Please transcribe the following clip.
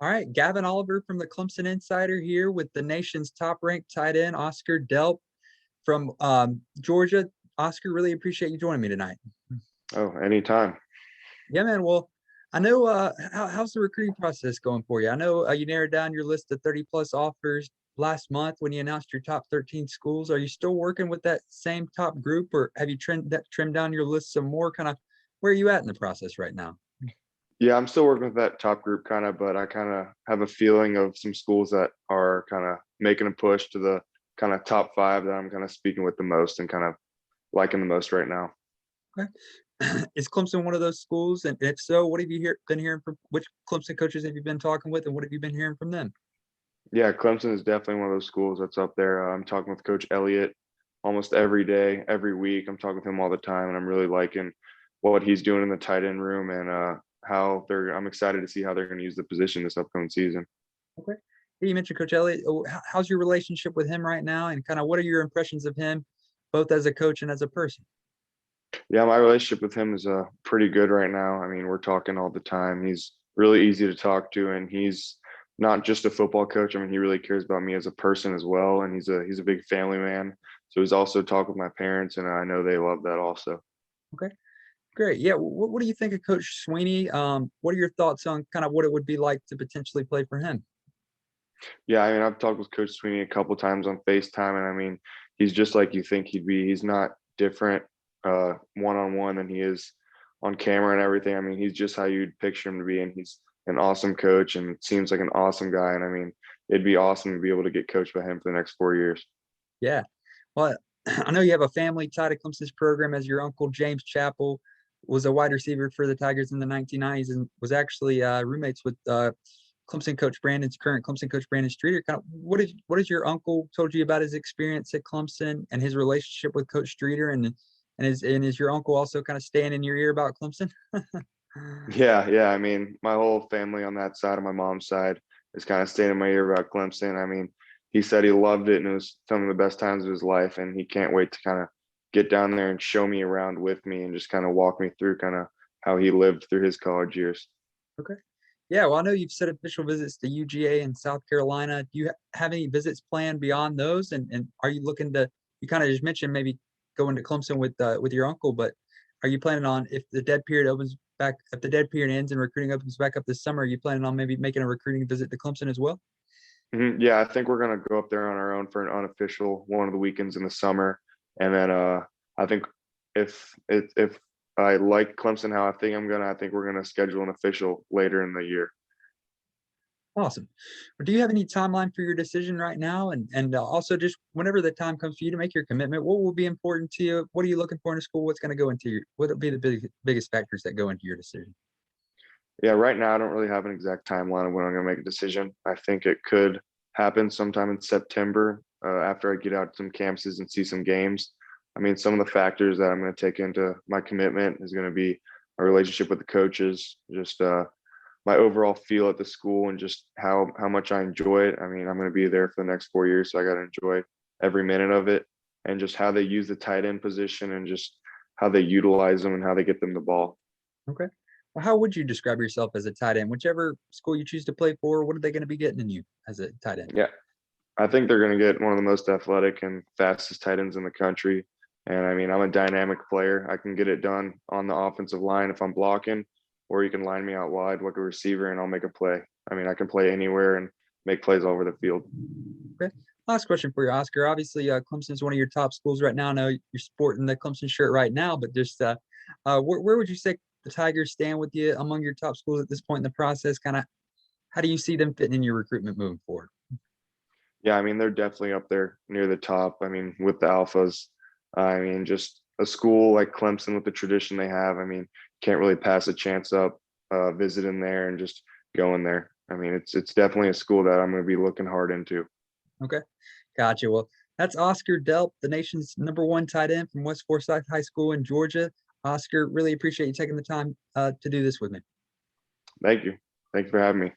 All right, Gavin Oliver from the Clemson Insider here with the nation's top-ranked tight end, Oscar Delp from Georgia. Oscar, really appreciate you joining me tonight. Oh, anytime. Yeah, man. Well, I know how's the recruiting process going for you? I know you narrowed down your list of 30-plus offers last month when you announced your top 13 schools. Are you still working with that same top group, or have you trimmed down your list some more? Kind of where are you at in the process right now? Yeah, I'm still working with that top group kind of, but I kind of have a feeling of some schools that are kind of making a push to the kind of top five that I'm kind of speaking with the most and kind of liking the most right now. Okay. Is Clemson one of those schools? And if so, what have you been hearing from which Clemson coaches have you been talking with, and what have you been hearing from them? Yeah, Clemson is definitely one of those schools that's up there. I'm talking with Coach Elliott almost every day, every week. I'm talking with him all the time, and I'm really liking what he's doing in the tight end room and I'm excited to see how they're going to use the position this upcoming season. Okay. You mentioned Coach Elliott. How's your relationship with him right now, and kind of what are your impressions of him, both as a coach and as a person? Yeah, my relationship with him is pretty good right now. I mean, we're talking all the time. He's really easy to talk to, and he's not just a football coach. I mean, he really cares about me as a person as well, and he's a big family man. So he's also talked with my parents, and I know they love that also. Okay, great. Yeah, what do you think of Coach Sweeney? What are your thoughts on kind of what it would be like to potentially play for him? Yeah, I mean, I've talked with Coach Sweeney a couple times on FaceTime, and I mean, he's just like you think he'd be. He's not different one on one than he is on camera and everything. I mean, he's just how you'd picture him to be, and he's an awesome coach and seems like an awesome guy. And I mean, it'd be awesome to be able to get coached by him for the next 4 years. Yeah. Well, I know you have a family tied to Clemson's program, as your uncle James Chappell was a wide receiver for the Tigers in the 1990s and was actually roommates with current Clemson coach Brandon Streeter. Kind of what has your uncle told you about his experience at Clemson and his relationship with Coach Streeter, and is your uncle also kind of staying in your ear about Clemson? Yeah. I mean, my whole family on that side of my mom's side is kind of staying in my ear about Clemson. I mean, he said he loved it and it was some of the best times of his life, and he can't wait to kind of get down there and show me around with me and just kind of walk me through kind of how he lived through his college years. Okay. Yeah, well, I know you've set official visits to UGA in South Carolina. Do you have any visits planned beyond those? And are you looking to? You kind of just mentioned maybe going to Clemson with your uncle, but are you planning on if the dead period ends and recruiting opens back up this summer? Are you planning on maybe making a recruiting visit to Clemson as well? Yeah, I think we're gonna go up there on our own for an unofficial one of the weekends in the summer, and then I think if I like Clemson how I think we're gonna schedule an official later in the year. Awesome. Well, do you have any timeline for your decision right now? And also just whenever the time comes for you to make your commitment, what will be important to you? What are you looking for in a school? What's going to go into what will be the biggest factors that go into your decision? Yeah, right now I don't really have an exact timeline of when I'm gonna make a decision. I think it could happen sometime in September after I get out some campuses and see some games. I mean, some of the factors that I'm going to take into my commitment is going to be my relationship with the coaches, just my overall feel at the school, and just how much I enjoy it. I mean, I'm going to be there for the next 4 years, so I got to enjoy every minute of it, and just how they use the tight end position and just how they utilize them and how they get them the ball. Okay. Well, how would you describe yourself as a tight end? Whichever school you choose to play for, what are they going to be getting in you as a tight end? Yeah, I think they're going to get one of the most athletic and fastest tight ends in the country. And I mean, I'm a dynamic player. I can get it done on the offensive line if I'm blocking, or you can line me out wide like a receiver and I'll make a play. I mean, I can play anywhere and make plays all over the field. Okay. Last question for you, Oscar. Obviously, Clemson is one of your top schools right now. I know you're sporting the Clemson shirt right now, but just where would you say the Tigers stand with you among your top schools at this point in the process? Kind of how do you see them fitting in your recruitment moving forward? Yeah, I mean, they're definitely up there near the top. I mean, with the Alphas, I mean, just a school like Clemson with the tradition they have, I mean, can't really pass a chance up visiting there and just going there. I mean, it's definitely a school that I'm going to be looking hard into. Okay. Gotcha. Well, that's Oscar Delp, the nation's #1 tight end from West Forsyth High School in Georgia. Oscar, really appreciate you taking the time to do this with me. Thank you. Thank you for having me.